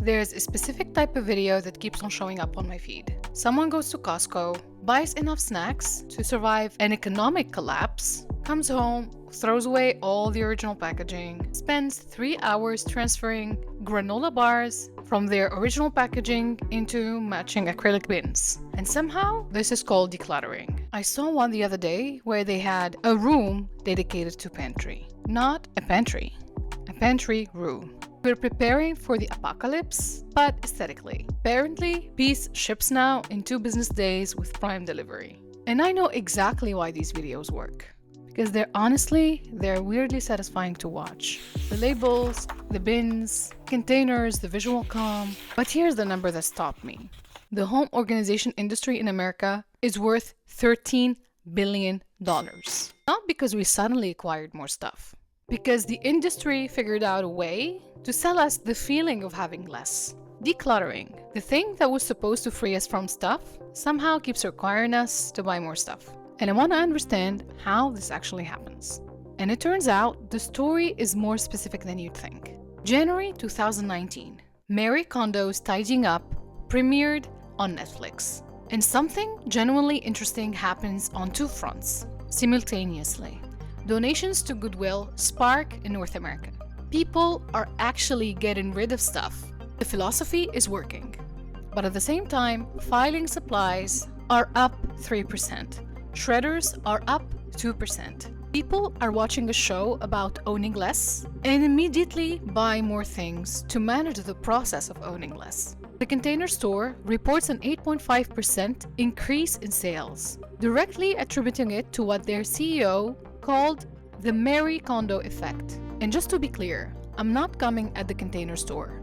There's a specific type of video that keeps on showing up on my feed. Someone goes to Costco, buys enough snacks to survive an economic collapse, comes home, throws away all the original packaging, spends 3 hours transferring granola bars from their original packaging into matching acrylic bins. And somehow, this is called decluttering. I saw one the other day where they had a room dedicated to pantry. Not a pantry room. We're preparing for the apocalypse, but aesthetically. Apparently, peace ships now in 2 business days with Prime delivery. And I know exactly why these videos work. Because they're weirdly satisfying to watch. The labels, the bins, containers, the visual calm. But here's the number that stopped me. The home organization industry in America is worth $13 billion. Not because we suddenly acquired more stuff. Because the industry figured out a way to sell us the feeling of having less. Decluttering, the thing that was supposed to free us from stuff, somehow keeps requiring us to buy more stuff. And I want to understand how this actually happens. And it turns out the story is more specific than you'd think. January 2019, Marie Kondo's Tidying Up premiered on Netflix. And something genuinely interesting happens on 2 fronts simultaneously. Donations to Goodwill spark in North America. People are actually getting rid of stuff. The philosophy is working. But at the same time, filing supplies are up 3%. Shredders are up 2%. People are watching a show about owning less and immediately buy more things to manage the process of owning less. The Container Store reports an 8.5% increase in sales, directly attributing it to what their CEO called the Marie Kondo Effect. And just to be clear, I'm not coming at the Container Store.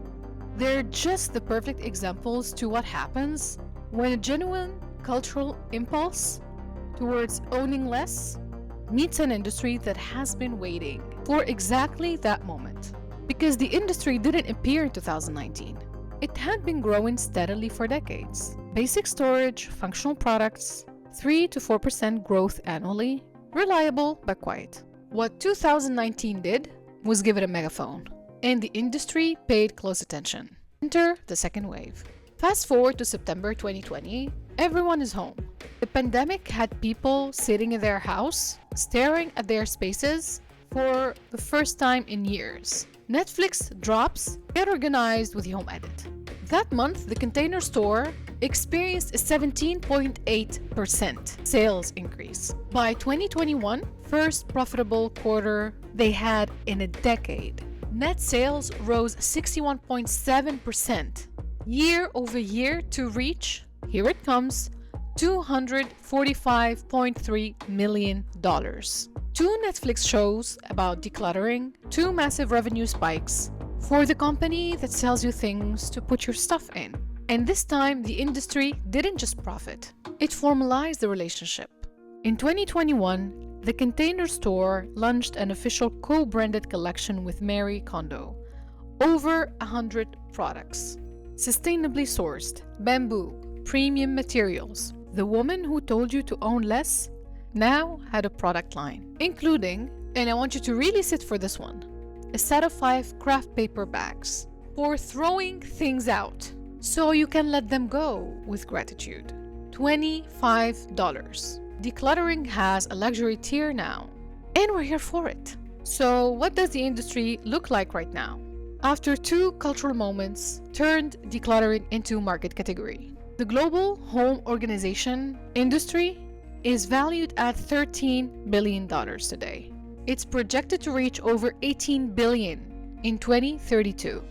They're just the perfect examples to what happens when a genuine cultural impulse towards owning less meets an industry that has been waiting for exactly that moment. Because the industry didn't appear in 2019. It had been growing steadily for decades. Basic storage, functional products, 3 to 4% growth annually, reliable but quiet. What 2019 did was give it a megaphone, and the industry paid close attention. Enter the second wave. Fast forward to September 2020, everyone is home. The pandemic had people sitting in their house, staring at their spaces for the first time in years. Netflix drops, Get Organized with the Home Edit. That month, the Container Store experienced a 17.8% sales increase. By 2021, first profitable quarter they had in a decade. Net sales rose 61.7% year over year to reach, here it comes, $245.3 million. 2 Netflix shows about decluttering, 2 massive revenue spikes for the company that sells you things to put your stuff in. And this time, the industry didn't just profit, it formalized the relationship. In 2021, the Container Store launched an official co-branded collection with Marie Kondo. Over 100 products. Sustainably sourced, bamboo, premium materials. The woman who told you to own less now had a product line, including, and I want you to really sit for this one, a set of 5 craft paper bags for throwing things out so you can let them go with gratitude. $25. Decluttering has a luxury tier now, and we're here for it. So what does the industry look like right now? After 2 cultural moments turned decluttering into market category. The global home organization industry is valued at $13 billion today. It's projected to reach over $18 billion in 2032.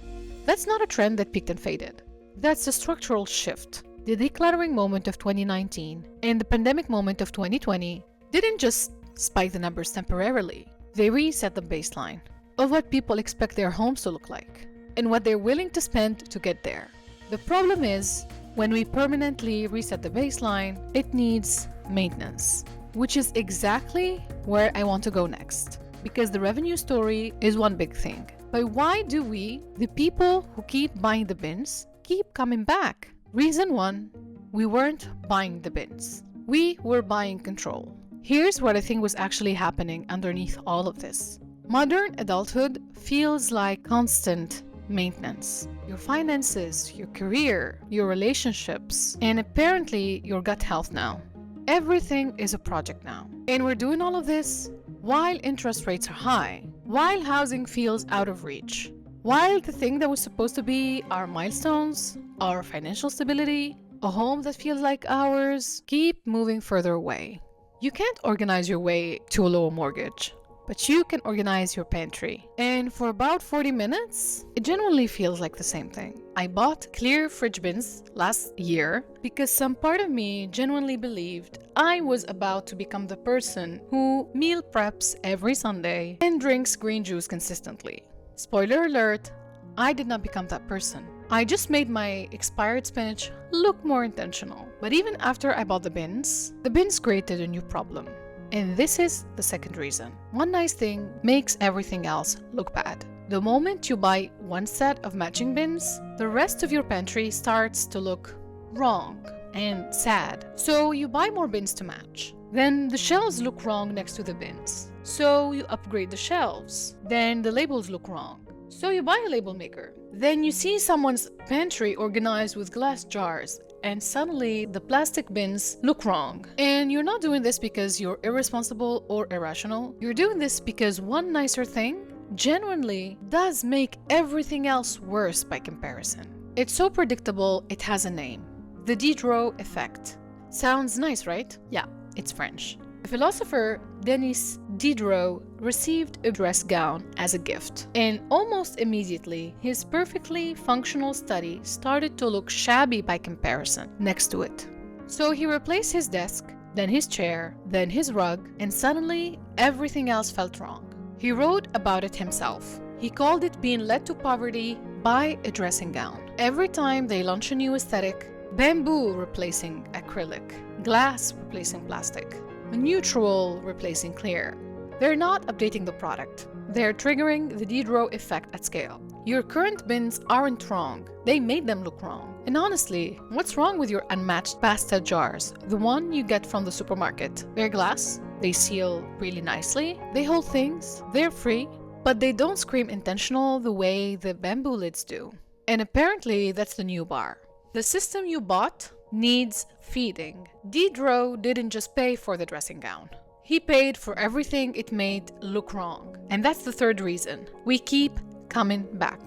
That's not a trend that peaked and faded. That's a structural shift. The decluttering moment of 2019 and the pandemic moment of 2020 didn't just spike the numbers temporarily. They reset the baseline of what people expect their homes to look like and what they're willing to spend to get there. The problem is, when we permanently reset the baseline, it needs maintenance, which is exactly where I want to go next. Because the revenue story is one big thing. But why do we, the people who keep buying the bins, keep coming back? Reason 1, we weren't buying the bins. We were buying control. Here's what I think was actually happening underneath all of this. Modern adulthood feels like constant maintenance. Your finances, your career, your relationships, and apparently your gut health now. Everything is a project now. And we're doing all of this while interest rates are high, while housing feels out of reach, while the thing that was supposed to be our milestones, our financial stability, a home that feels like ours, keep moving further away. You can't organize your way to a lower mortgage, but you can organize your pantry. And for about 40 minutes, it genuinely feels like the same thing. I bought clear fridge bins last year because some part of me genuinely believed I was about to become the person who meal preps every Sunday and drinks green juice consistently. Spoiler alert, I did not become that person. I just made my expired spinach look more intentional. But even after I bought the bins created a new problem. And this is the second reason. One nice thing makes everything else look bad. The moment you buy one set of matching bins, the rest of your pantry starts to look wrong and sad. So you buy more bins to match. Then the shelves look wrong next to the bins. So you upgrade the shelves. Then the labels look wrong. So you buy a label maker. Then you see someone's pantry organized with glass jars, and suddenly the plastic bins look wrong. And you're not doing this because you're irresponsible or irrational. You're doing this because one nicer thing genuinely does make everything else worse by comparison. It's so predictable, it has a name. The Diderot Effect. Sounds nice, right? Yeah, it's French. The philosopher Denis Diderot received a dress gown as a gift, and almost immediately his perfectly functional study started to look shabby by comparison next to it. So he replaced his desk, then his chair, then his rug, and suddenly everything else felt wrong. He wrote about it himself. He called it being led to poverty by a dressing gown. Every time they launch a new aesthetic, bamboo replacing acrylic, glass replacing plastic, neutral replacing clear. They're not updating the product. They're triggering the Diderot effect at scale. Your current bins aren't wrong. They made them look wrong. And honestly, what's wrong with your unmatched pasta jars? The one you get from the supermarket. They're glass. They seal really nicely. They hold things. They're free. But they don't scream intentional the way the bamboo lids do. And apparently that's the new bar. The system you bought needs feeding. Diderot didn't just pay for the dressing gown. He paid for everything it made look wrong. And that's the third reason. We keep coming back.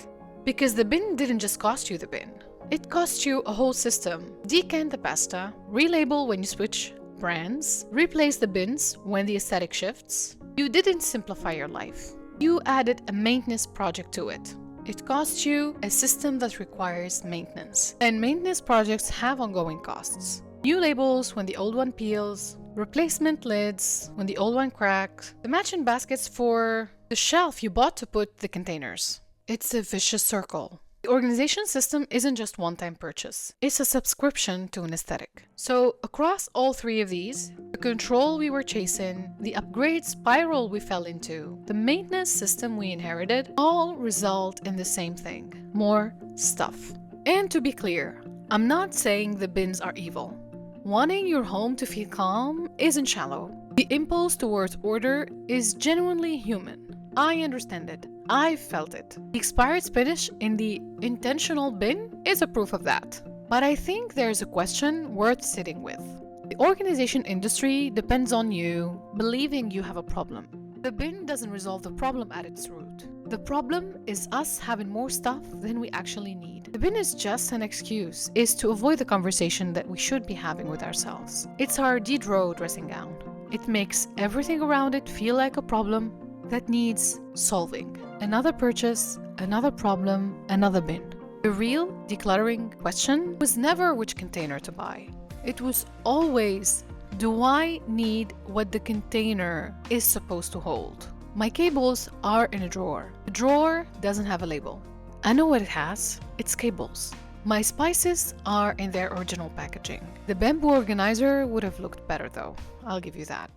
Because the bin didn't just cost you the bin. It cost you a whole system. Decant the pasta, relabel when you switch brands, replace the bins when the aesthetic shifts. You didn't simplify your life. You added a maintenance project to it. It costs you a system that requires maintenance. And maintenance projects have ongoing costs. New labels when the old one peels, replacement lids when the old one cracks, the matching baskets for the shelf you bought to put the containers. It's a vicious circle. The organization system isn't just one-time purchase. It's a subscription to an aesthetic. So across all three of these, the control we were chasing, the upgrade spiral we fell into, the maintenance system we inherited, all result in the same thing: more stuff. And to be clear, I'm not saying the bins are evil. Wanting your home to feel calm isn't shallow. The impulse towards order is genuinely human. I understand it. I've felt it. The expired spinach in the intentional bin is a proof of that. But I think there's a question worth sitting with. The organization industry depends on you believing you have a problem. The bin doesn't resolve the problem at its root. The problem is us having more stuff than we actually need. The bin is just an excuse, is to avoid the conversation that we should be having with ourselves. It's our Diderot dressing gown. It makes everything around it feel like a problem that needs solving. Another purchase, another problem, another bin. The real decluttering question was never which container to buy. It was always, do I need what the container is supposed to hold? My cables are in a drawer. The drawer doesn't have a label. I know what it has. It's cables. My spices are in their original packaging. The bamboo organizer would have looked better though. I'll give you that.